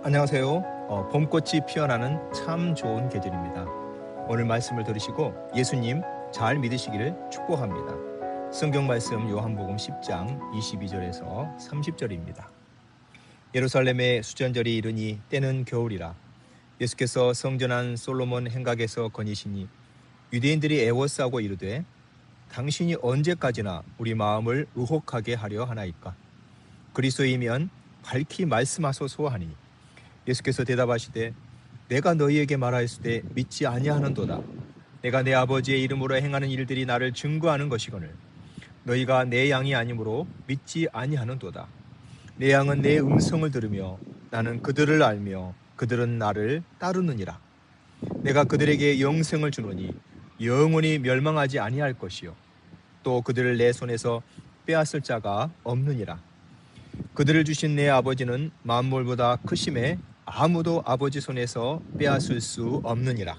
안녕하세요. 봄꽃이 피어나는 참 좋은 계절입니다. 오늘 말씀을 들으시고 예수님 잘 믿으시기를 축복합니다. 성경 말씀 요한복음 10장 22절에서 30절입니다. 예루살렘의 수전절이 이르니 때는 겨울이라. 예수께서 성전한 솔로몬 행각에서 거니시니 유대인들이 애워싸고 이르되 당신이 언제까지나 우리 마음을 의혹하게 하려 하나이까. 그리스도이면 밝히 말씀하소서 하니 예수께서 대답하시되 내가 너희에게 말하였으되 믿지 아니하는도다. 내가 내 아버지의 이름으로 행하는 일들이 나를 증거하는 것이거늘 너희가 내 양이 아니므로 믿지 아니하는도다. 내 양은 내 음성을 들으며 나는 그들을 알며 그들은 나를 따르느니라. 내가 그들에게 영생을 주노니 영원히 멸망하지 아니할 것이요 또 그들을 내 손에서 빼앗을 자가 없느니라. 그들을 주신 내 아버지는 만물보다 크심에 아무도 아버지 손에서 빼앗을 수 없느니라.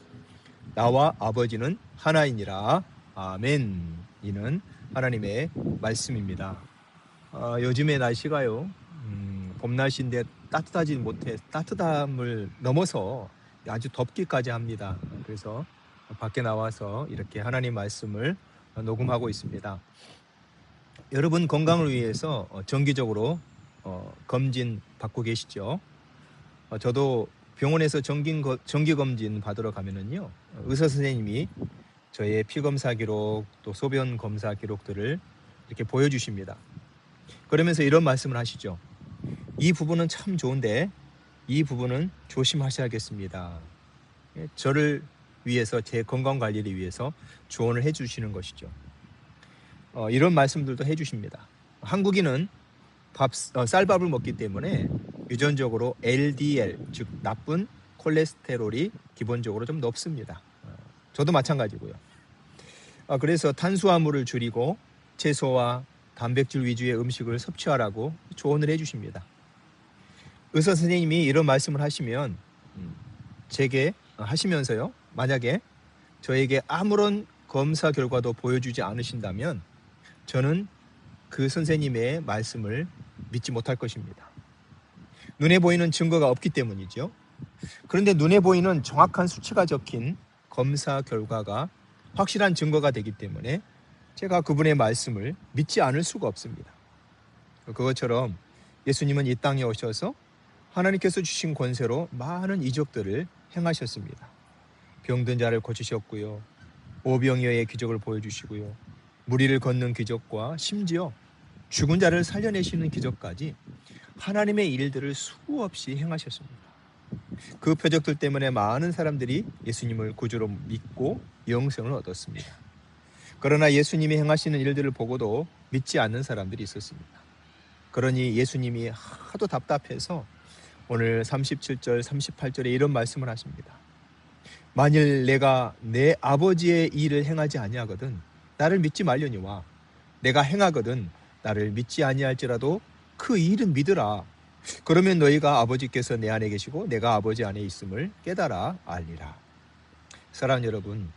나와 아버지는 하나이니라. 아멘. 이는 하나님의 말씀입니다. 요즘의 날씨가요, 봄 날씨인데 따뜻하지 못해 따뜻함을 넘어서 아주 덥기까지 합니다. 그래서 밖에 나와서 이렇게 하나님 말씀을 녹음하고 있습니다. 여러분 건강을 위해서 정기적으로 검진 받고 계시죠? 저도 병원에서 정기 검진 받으러 가면은요, 의사 선생님이 저의 피 검사 기록 또 소변 검사 기록들을 이렇게 보여주십니다. 그러면서 이런 말씀을 하시죠. 이 부분은 참 좋은데 이 부분은 조심하셔야겠습니다. 저를 위해서, 제 건강 관리를 위해서 조언을 해주시는 것이죠. 이런 말씀들도 해주십니다. 한국인은 쌀밥을 먹기 때문에 유전적으로 LDL, 즉 나쁜 콜레스테롤이 기본적으로 좀 높습니다. 저도 마찬가지고요. 그래서 탄수화물을 줄이고 채소와 단백질 위주의 음식을 섭취하라고 조언을 해주십니다. 의사 선생님이 이런 말씀을 하시면 제게 하시면서요, 만약에 저에게 아무런 검사 결과도 보여주지 않으신다면 저는 그 선생님의 말씀을 믿지 못할 것입니다. 눈에 보이는 증거가 없기 때문이죠. 그런데 눈에 보이는 정확한 수치가 적힌 검사 결과가 확실한 증거가 되기 때문에 제가 그분의 말씀을 믿지 않을 수가 없습니다. 그것처럼 예수님은 이 땅에 오셔서 하나님께서 주신 권세로 많은 이적들을 행하셨습니다. 병든 자를 고치셨고요, 오병이어의 기적을 보여주시고요, 무리를 걷는 기적과 심지어 죽은 자를 살려내시는 기적까지 하나님의 일들을 수없이 행하셨습니다. 그 표적들 때문에 많은 사람들이 예수님을 구주로 믿고 영생을 얻었습니다. 그러나 예수님이 행하시는 일들을 보고도 믿지 않는 사람들이 있었습니다. 그러니 예수님이 하도 답답해서 오늘 37절, 38절에 이런 말씀을 하십니다. 만일 내가 내 아버지의 일을 행하지 아니하거든 나를 믿지 말려니와 내가 행하거든 나를 믿지 아니할지라도 그 일은 믿으라. 그러면 너희가 아버지께서 내 안에 계시고 내가 아버지 안에 있음을 깨달아 알리라. 사랑하는 여러분,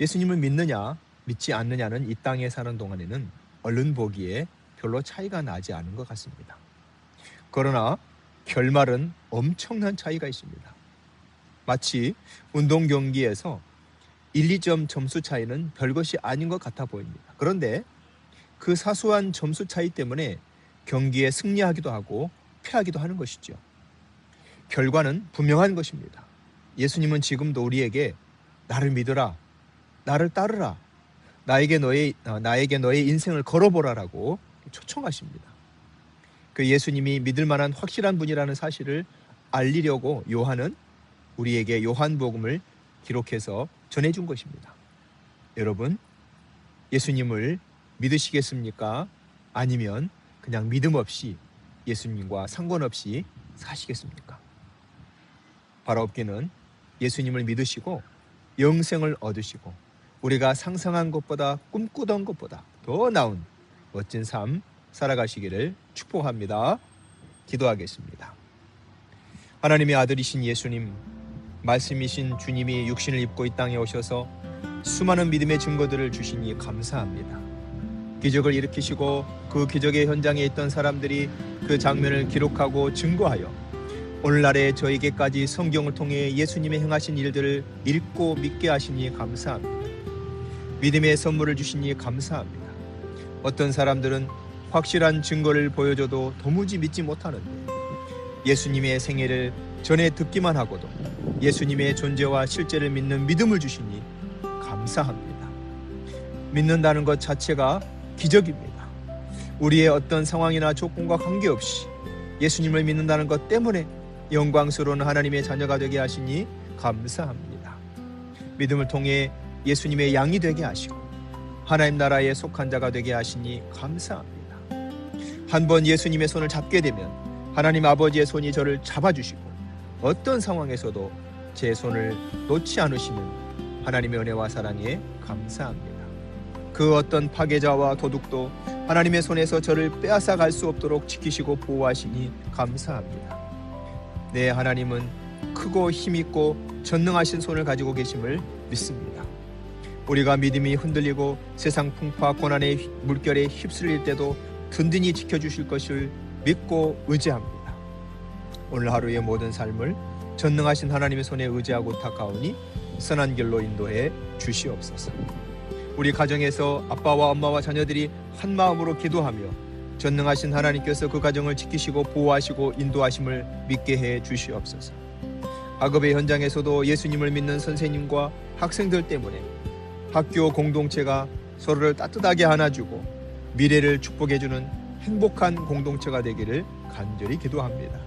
예수님을 믿느냐 믿지 않느냐는 이 땅에 사는 동안에는 얼른 보기에 별로 차이가 나지 않은 것 같습니다. 그러나 결말은 엄청난 차이가 있습니다. 마치 운동 경기에서 1, 2점 점수 차이는 별것이 아닌 것 같아 보입니다. 그런데 그 사소한 점수 차이 때문에 경기에 승리하기도 하고 패하기도 하는 것이죠. 결과는 분명한 것입니다. 예수님은 지금도 우리에게 나를 믿으라, 나를 따르라, 나에게 너의 인생을 걸어보라라고 초청하십니다. 그 예수님이 믿을 만한 확실한 분이라는 사실을 알리려고 요한은 우리에게 요한복음을 기록해서 전해준 것입니다. 여러분, 예수님을 믿으시겠습니까? 아니면 그냥 믿음 없이 예수님과 상관없이 사시겠습니까? 바라옵기는 예수님을 믿으시고 영생을 얻으시고 우리가 상상한 것보다 꿈꾸던 것보다 더 나은 멋진 삶 살아가시기를 축복합니다. 기도하겠습니다. 하나님의 아들이신 예수님, 말씀이신 주님이 육신을 입고 이 땅에 오셔서 수많은 믿음의 증거들을 주시니 감사합니다. 기적을 일으키시고 그 기적의 현장에 있던 사람들이 그 장면을 기록하고 증거하여 오늘날에 저에게까지 성경을 통해 예수님의 행하신 일들을 읽고 믿게 하시니 감사합니다. 믿음의 선물을 주시니 감사합니다. 어떤 사람들은 확실한 증거를 보여줘도 도무지 믿지 못하는데 예수님의 생애를 전해 듣기만 하고도 예수님의 존재와 실제를 믿는 믿음을 주시니 감사합니다. 믿는다는 것 자체가 기적입니다. 우리의 어떤 상황이나 조건과 관계없이 예수님을 믿는다는 것 때문에 영광스러운 하나님의 자녀가 되게 하시니 감사합니다. 믿음을 통해 예수님의 양이 되게 하시고 하나님 나라에 속한 자가 되게 하시니 감사합니다. 한번 예수님의 손을 잡게 되면 하나님 아버지의 손이 저를 잡아주시고 어떤 상황에서도 제 손을 놓지 않으시는 하나님의 은혜와 사랑에 감사합니다. 그 어떤 파괴자와 도둑도 하나님의 손에서 저를 빼앗아 갈 수 없도록 지키시고 보호하시니 감사합니다. 네, 하나님은 크고 힘있고 전능하신 손을 가지고 계심을 믿습니다. 우리가 믿음이 흔들리고 세상 풍파 고난의 물결에 휩쓸릴 때도 든든히 지켜주실 것을 믿고 의지합니다. 오늘 하루의 모든 삶을 전능하신 하나님의 손에 의지하고 탁하오니 선한 길로 인도해 주시옵소서. 우리 가정에서 아빠와 엄마와 자녀들이 한 마음으로 기도하며 전능하신 하나님께서 그 가정을 지키시고 보호하시고 인도하심을 믿게 해 주시옵소서. 학업의 현장에서도 예수님을 믿는 선생님과 학생들 때문에 학교 공동체가 서로를 따뜻하게 안아주고 미래를 축복해주는 행복한 공동체가 되기를 간절히 기도합니다.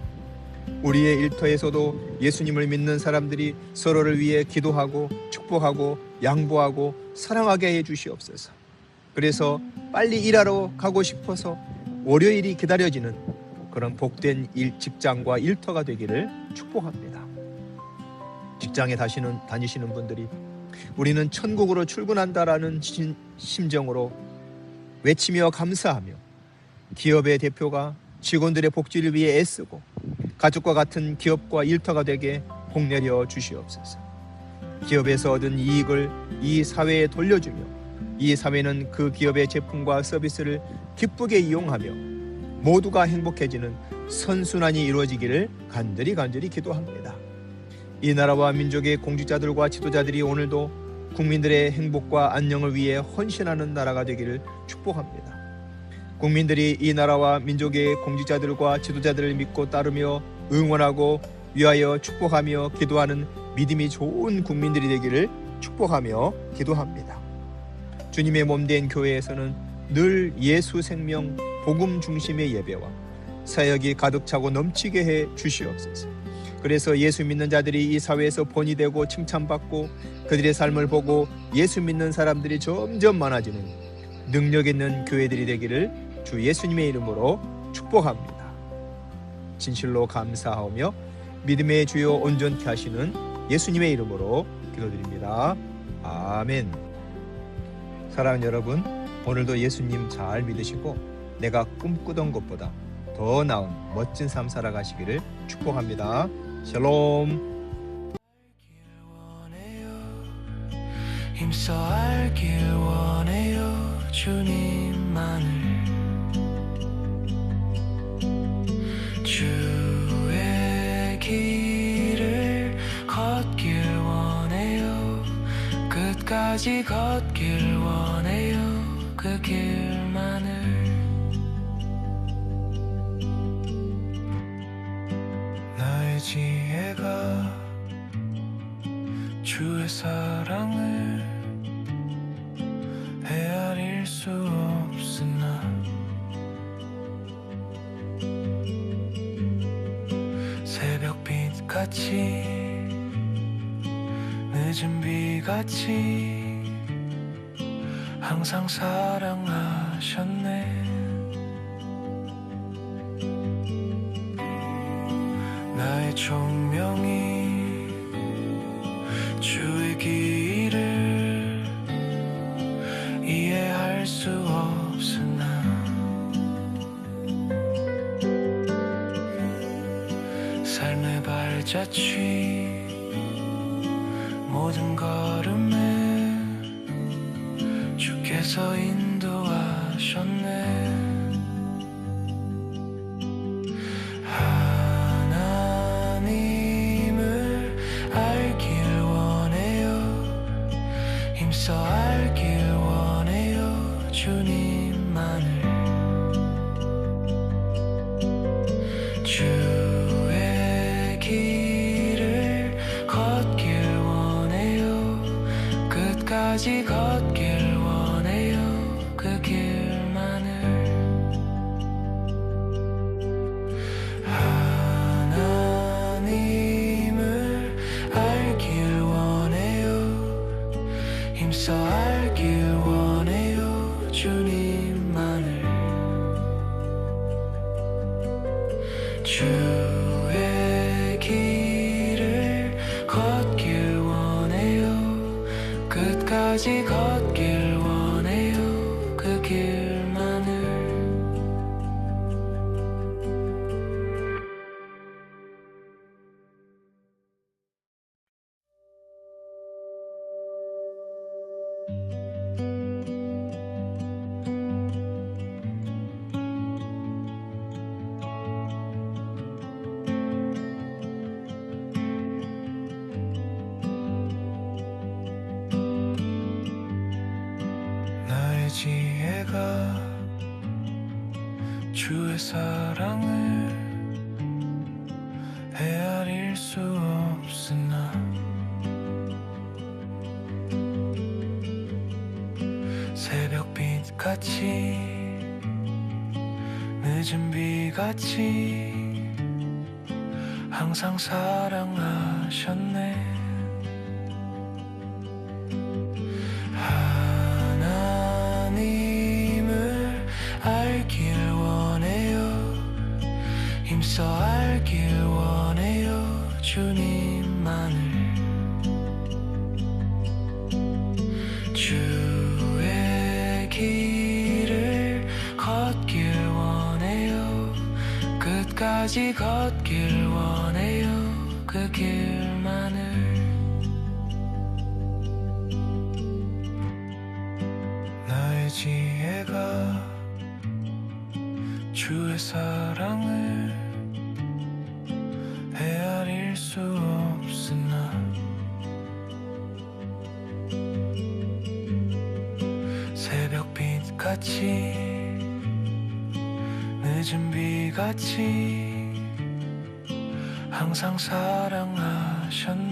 우리의 일터에서도 예수님을 믿는 사람들이 서로를 위해 기도하고 축복하고 양보하고 사랑하게 해 주시옵소서. 그래서 빨리 일하러 가고 싶어서 월요일이 기다려지는 그런 복된 직장과 일터가 되기를 축복합니다. 직장에 다니시는 분들이 우리는 천국으로 출근한다라는 심정으로 외치며 감사하며 기업의 대표가 직원들의 복지를 위해 애쓰고 가족과 같은 기업과 일터가 되게 복내려 주시옵소서. 기업에서 얻은 이익을 이 사회에 돌려주며 이 사회는 그 기업의 제품과 서비스를 기쁘게 이용하며 모두가 행복해지는 선순환이 이루어지기를 간절히 기도합니다. 이 나라와 민족의 공직자들과 지도자들이 오늘도 국민들의 행복과 안녕을 위해 헌신하는 나라가 되기를 축복합니다. 국민들이 이 나라와 민족의 공직자들과 지도자들을 믿고 따르며 응원하고 위하여 축복하며 기도하는 믿음이 좋은 국민들이 되기를 축복하며 기도합니다. 주님의 몸된 교회에서는 늘 예수 생명 복음 중심의 예배와 사역이 가득 차고 넘치게 해 주시옵소서. 그래서 예수 믿는 자들이 이 사회에서 본이 되고 칭찬받고 그들의 삶을 보고 예수 믿는 사람들이 점점 많아지는 능력 있는 교회들이 되기를 주 예수님의 이름으로 축복합니다. 진실로 감사하며 믿음의 주요 온전케 하시는 예수님의 이름으로 기도드립니다. 아멘. 사랑하는 여러분, 오늘도 예수님 잘 믿으시고 내가 꿈꾸던 것보다 더 나은 멋진 삶 살아가시기를 축복합니다. 샬롬. 힘써 알길 원해요. 주님만을 주의 길을 걷길 원해요. 끝까지 걷길 원해요. 그 길만을 나의 지혜가 주의 사랑을 헤아릴 수 없으나 새벽빛같이 늦은 비같이 항상 사랑하셨네. 나의 총명이 주의 길을 이해할 수 없으나 삶의 발자취 모든 걸음에 주께서 인도하셨네. 하나님은 힘써 알길 원해요 주님만을 주의 길을 걷길 원해요 끝까지 걷길 원해요 그 길만을 하나님을 알길 원해요 힘써 알길 원해요 주님만을 주의 길을 걷길 원해요 끝까지 걷길 원해요 그 길만을 나의 지혜가 주의 사랑을 헤아릴 수 없으나 새벽빛같이 늦은 비같이 항상 사랑하셨네 하나님을 알길 원해요 힘써 알길 원해요 주님만을 주의 길을 걷길 원해요 끝까지 걷길 원해요 그 길만을 나의 지혜가 주의 사랑을 헤아릴 수 없으나 새벽빛같이 늦은 비같이 항상 사랑하셨네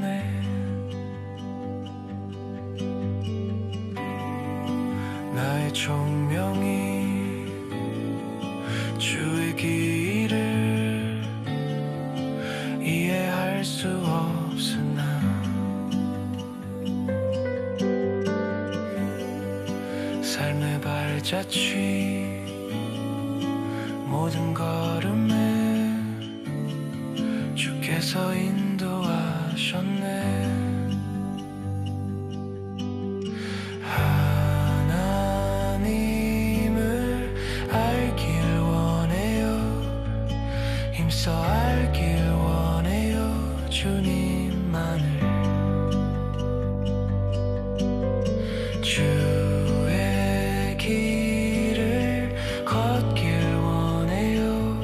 나의 총명이 주의 길을 이해할 수 없으나 삶의 발자취 모든 걸음에 주께서 인도하셨네 하나님을 알길 원해요 힘써 알길 원해요 주님만을 주의 길을 걷길 원해요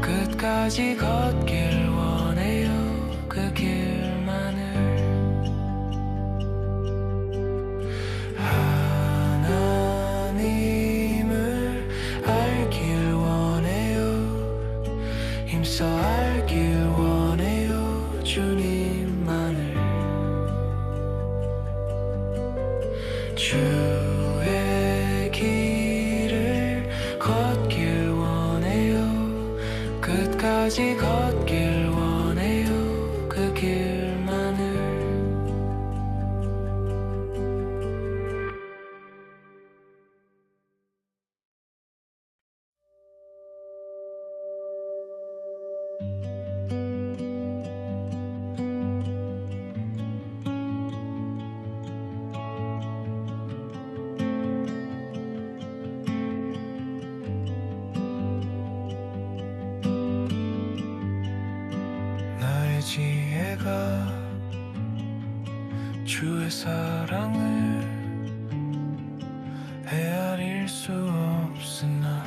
끝까지 걷길 원해요 그 길만을 하나님을 알길 원해요 힘써 알길 원해요 주님만을 주의 길을 걷길 원해요 끝까지 걷길 원해요 그 길만을 나의 지혜가 주의 사랑을 헤아릴 수 없으나